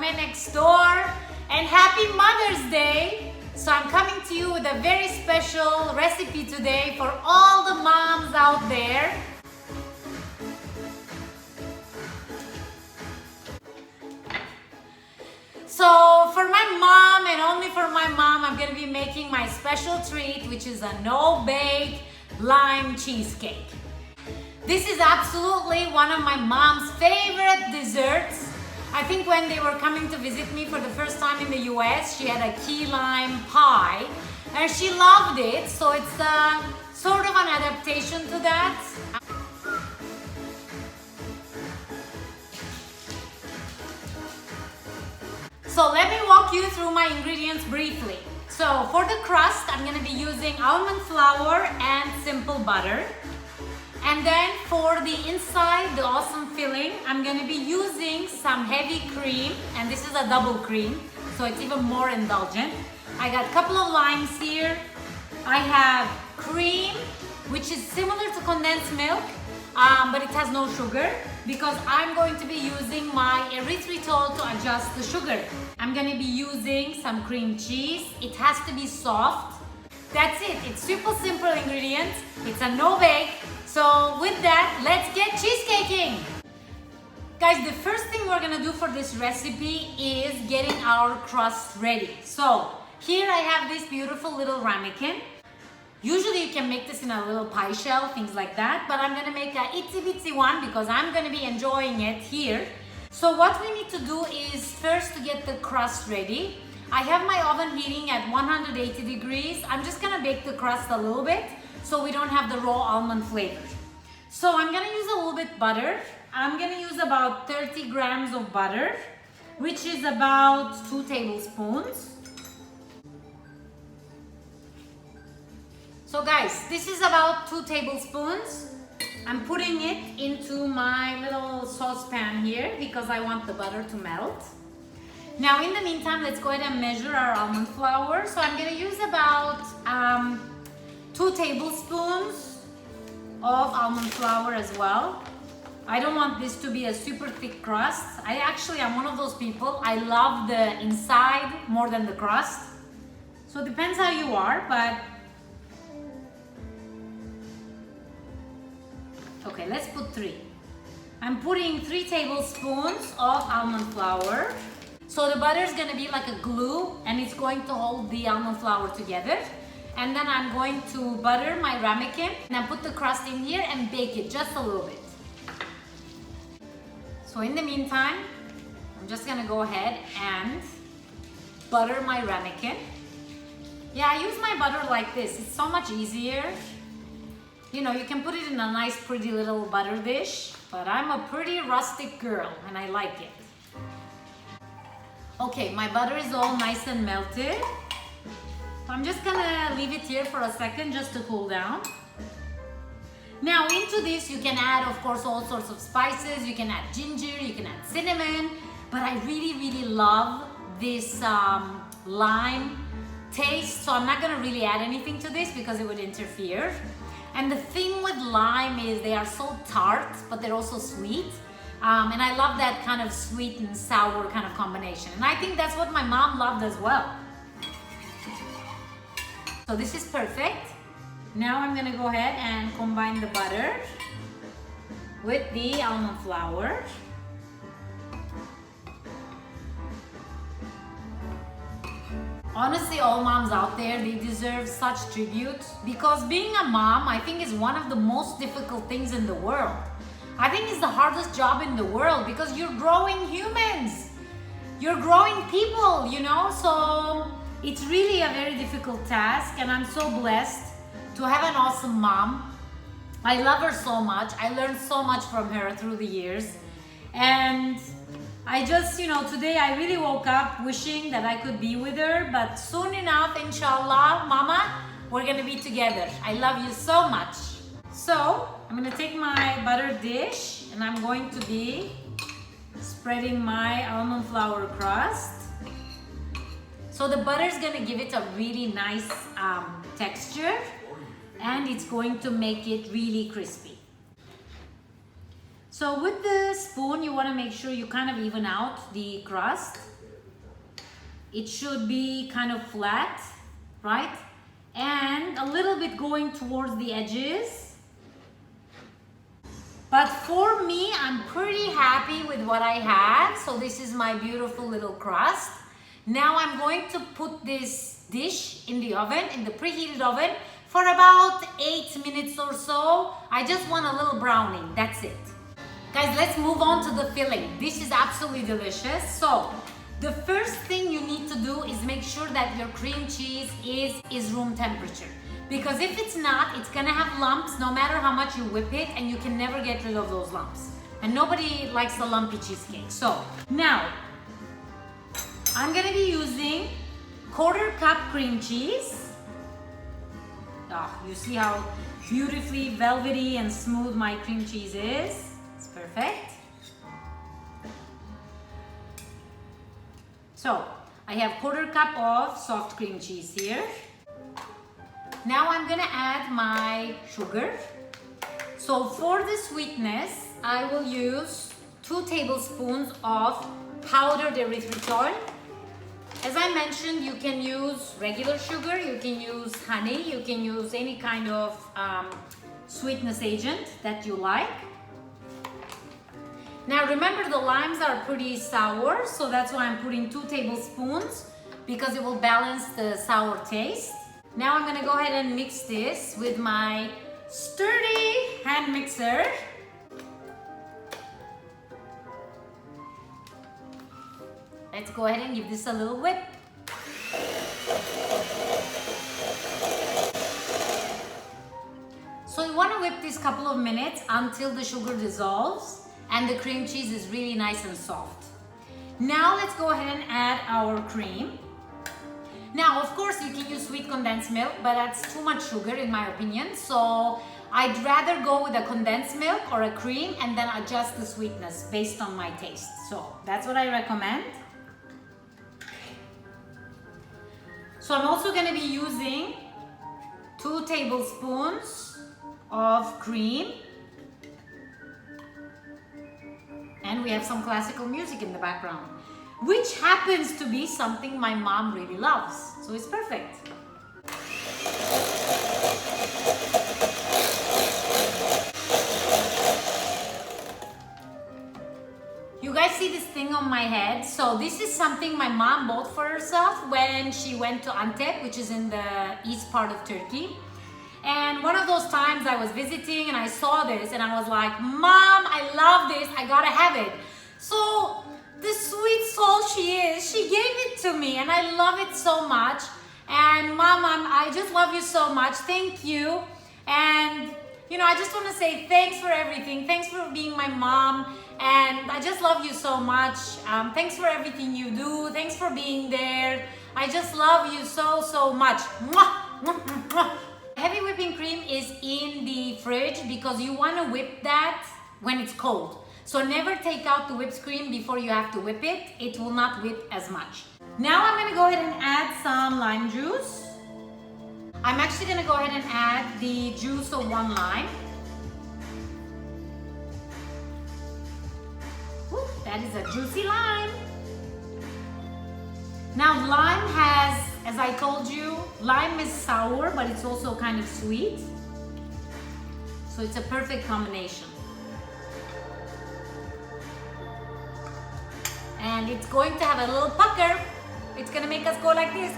apartment next door, and happy Mother's Day. So I'm coming to you with a very special recipe today for all the moms out there. So for my mom and only for my mom, I'm going to be making my special treat, which is a no-bake lime cheesecake. This is absolutely one of my mom's favorite desserts. I think when they were coming to visit me for the first time in the US, she had a key lime pie and she loved it. So it's sort of an adaptation to that. So let me walk you through my ingredients briefly. So for the crust, I'm going to be using almond flour and simple butter. And then for the inside, the awesome filling, I'm going to be using some heavy cream. And this is a double cream, so it's even more indulgent. I got a couple of limes here. I have cream, which is similar to condensed milk, but it has no sugar because I'm going to be using my erythritol to adjust the sugar. I'm going to be using some cream cheese. It has to be soft. That's it. It's super simple ingredients. It's a no-bake. So with that, let's get cheesecaking. Guys, the first thing we're going to do for this recipe is getting our crust ready. So here I have this beautiful little ramekin. Usually you can make this in a little pie shell, things like that, but I'm gonna make a itsy bitsy one because I'm gonna be enjoying it here. So what we need to do is first to get the crust ready. I have my oven heating at 180 degrees. I'm just gonna bake the crust a little bit so we don't have the raw almond flavor. So I'm gonna use a little bit butter. I'm gonna use about 30 grams of butter, which is about 2 tablespoons. So guys, this is about 2 tablespoons. I'm putting it into my little saucepan here because I want the butter to melt. Now in the meantime, let's go ahead and measure our almond flour. So I'm going to use about 2 tablespoons of almond flour as well. I don't want this to be a super thick crust. I actually am one of those people. I love the inside more than the crust. So it depends how you are, but okay, let's put 3. I'm putting 3 tablespoons of almond flour. So the butter is going to be like a glue and it's going to hold the almond flour together. And then I'm going to butter my ramekin and I put the crust in here and bake it just a little bit. So in the meantime, I'm just going to go ahead and butter my ramekin. Yeah, I use my butter like this. It's so much easier. You know, you can put it in a nice pretty little butter dish, but I'm a pretty rustic girl and I like it. Okay, my butter is all nice and melted. I'm just gonna leave it here for a second just to cool down. Now into this you can add, of course, all sorts of spices. You can add ginger, you can add cinnamon, but I really love this lime taste, so I'm not gonna really add anything to this because it would interfere. And the thing with lime is they are so tart, but they're also sweet. And I love that kind of sweet and sour kind of combination. And I think that's what my mom loved as well. So this is perfect. Now I'm gonna go ahead and combine the butter with the almond flour. Honestly, all moms out there, they deserve such tribute because being a mom, I think, is one of the most difficult things in the world. I think it's the hardest job in the world because you're growing humans. You're growing people, you know? So it's really a very difficult task and I'm so blessed to have an awesome mom. I love her so much. I learned so much from her through the years. And I just, you know, today I really woke up wishing that I could be with her, but soon enough, inshallah, Mama, we're gonna be together. I love you so much. So I'm gonna take my butter dish and I'm going to be spreading my almond flour crust. So the butter is gonna give it a really nice texture and it's going to make it really crispy. So with the spoon, you want to make sure you kind of even out the crust. It should be kind of flat, right? And a little bit going towards the edges. But for me, I'm pretty happy with what I have. So this is my beautiful little crust. Now I'm going to put this dish in the oven, in the preheated oven, for about 8 minutes or so. I just want a little browning, that's it. Guys, let's move on to the filling. This is absolutely delicious. So the first thing you need to do is make sure that your cream cheese is room temperature. Because if it's not, it's gonna have lumps no matter how much you whip it, and you can never get rid of those lumps. And nobody likes a lumpy cheesecake. So now, I'm gonna be using 1/4 cup cream cheese. Oh, you see how beautifully velvety and smooth my cream cheese is? It's perfect. So, I have 1/4 cup of soft cream cheese here. Now I'm gonna add my sugar. So for the sweetness, I will use 2 tablespoons of powdered erythritol. As I mentioned, you can use regular sugar, you can use honey, you can use any kind of sweetness agent that you like. Now remember, the limes are pretty sour, so that's why I'm putting 2 tablespoons, because it will balance the sour taste. Now I'm gonna go ahead and mix this with my sturdy hand mixer. Let's go ahead and give this a little whip. So you want to whip this couple of minutes until the sugar dissolves and the cream cheese is really nice and soft. Now let's go ahead and add our cream. Now, of course, you can use sweet condensed milk, but that's too much sugar in my opinion. So I'd rather go with a condensed milk or a cream and then adjust the sweetness based on my taste. So that's what I recommend. So I'm also going to be using 2 tablespoons of cream. And we have some classical music in the background, which happens to be something my mom really loves. So it's perfect. You guys see this thing on my head? So this is something my mom bought for herself when she went to Antep, which is in the east part of Turkey. And one of those times I was visiting and I saw this and I was like, Mom, I love this, I gotta have it. So the sweet soul she is, she gave it to me and I love it so much. And Mom, I just love you so much, thank you. And you know, I just want to say thanks for everything. Thanks for being my mom. And I just love you so much. Thanks for everything you do. Thanks for being there. I just love you so, so much. Mwah! Mwah! Mwah! Heavy whipping cream is in the fridge because you want to whip that when it's cold. So never take out the whipped cream before you have to whip it. It will not whip as much. Now I'm going to go ahead and add some lime juice. I'm actually going to go ahead and add the juice of 1 lime. Ooh, that is a juicy lime. Now lime has, as I told you, lime is sour, but it's also kind of sweet. So it's a perfect combination. And it's going to have a little pucker. It's going to make us go like this.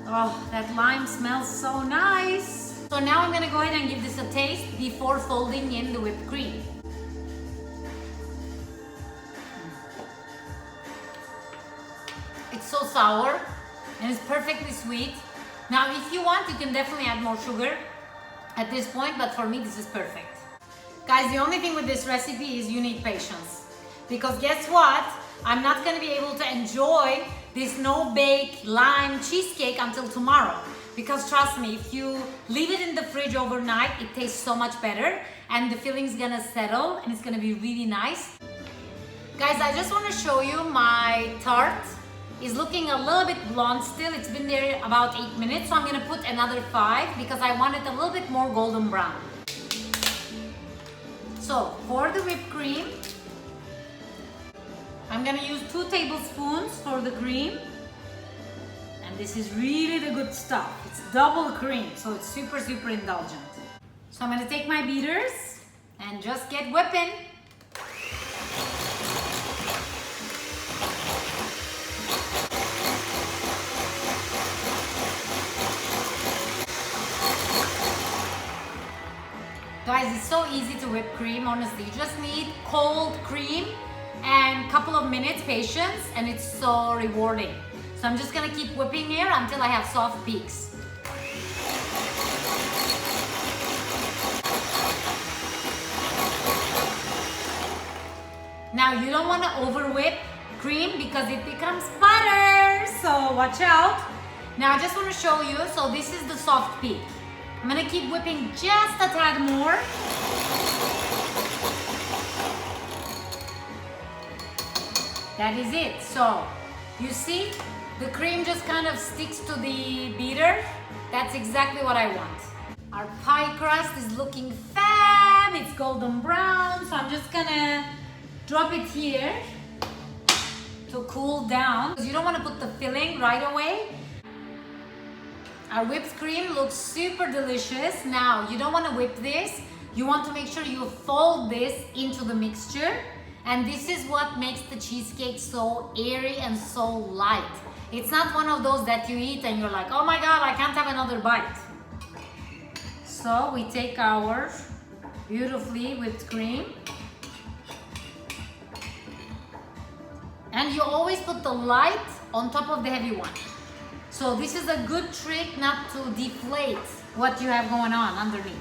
Oh, that lime smells so nice. So now I'm gonna go ahead and give this a taste before folding in the whipped cream. It's so sour and it's perfectly sweet. Now if you want, you can definitely add more sugar at this point, but for me this is perfect. Guys, the only thing with this recipe is you need patience. Because guess what? I'm not gonna be able to enjoy this no-bake lime cheesecake until tomorrow. Because trust me, if you leave it in the fridge overnight, it tastes so much better and the filling's gonna settle and it's gonna be really nice. Guys, I just wanna show you my tart is looking a little bit blonde still. It's been there about 8 minutes, so I'm gonna put another 5 because I want it a little bit more golden brown. So for the whipped cream, I'm gonna use 2 tablespoons for the cream. And this is really the good stuff. It's double cream, so it's super, super indulgent. So I'm gonna take my beaters and just get whipping. Guys, it's so easy to whip cream, honestly. You just need cold cream and a couple of minutes patience, and it's so rewarding. So I'm just gonna keep whipping here until I have soft peaks. Now you don't want to over whip cream because it becomes butter, so watch out. Now I just want to show you, so this is the soft peak. I'm gonna keep whipping just a tad more. That is it. So you see, the cream just kind of sticks to the beater. That's exactly what I want. Our pie crust is looking fab. It's golden brown. So I'm just gonna drop it here to cool down, because you don't want to put the filling right away. Our whipped cream looks super delicious. Now, you don't want to whip this. You want to make sure you fold this into the mixture. And this is what makes the cheesecake so airy and so light. It's not one of those that you eat and you're like, oh my God, I can't have another bite. So we take our beautifully whipped cream. And you always put the light on top of the heavy one. So this is a good trick not to deflate what you have going on underneath.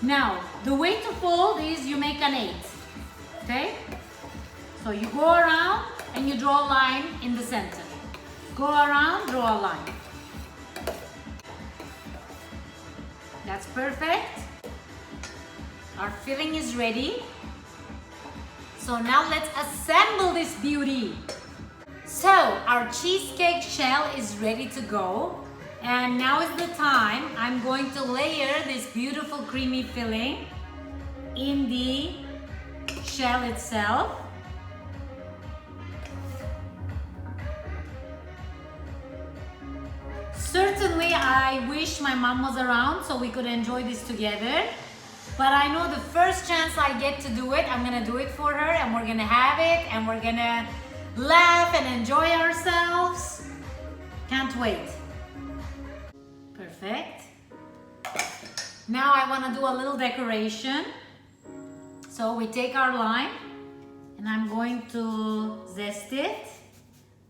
Now, the way to fold is you make an 8, okay? So you go around and you draw a line in the center. Go around, draw a line. That's perfect. Our filling is ready. So now let's assemble this beauty. So our cheesecake shell is ready to go. And now is the time I'm going to layer this beautiful creamy filling in the shell itself. Certainly, I wish my mom was around so we could enjoy this together. But I know the first chance I get to do it, I'm gonna do it for her, and we're gonna have it, and we're gonna laugh and enjoy ourselves. Can't wait. Perfect. Now I wanna do a little decoration. So we take our lime, and I'm going to zest it.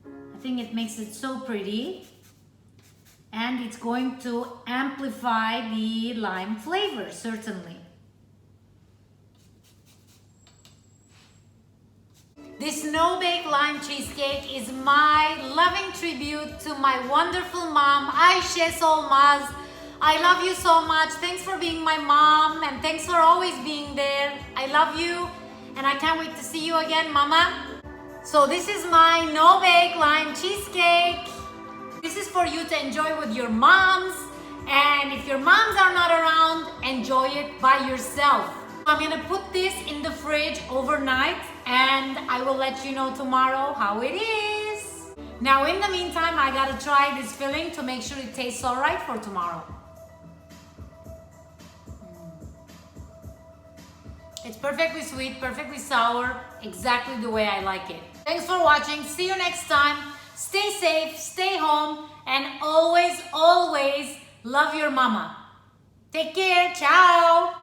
I think it makes it so pretty. And it's going to amplify the lime flavor, certainly. This no-bake lime cheesecake is my loving tribute to my wonderful mom, Ayşe Solmaz. I love you so much. Thanks for being my mom, and thanks for always being there. I love you, and I can't wait to see you again, Mama. So this is my no-bake lime cheesecake. This is for you to enjoy with your moms, and if your moms are not around, enjoy it by yourself. I'm gonna put this in the fridge overnight, and I will let you know tomorrow how it is. Now in the meantime, I gotta try this filling to make sure it tastes all right for tomorrow. It's perfectly sweet, perfectly sour, exactly the way I like it. Thanks for watching. See you next time. Stay safe, stay home, and always, always love your mama. Take care. Ciao.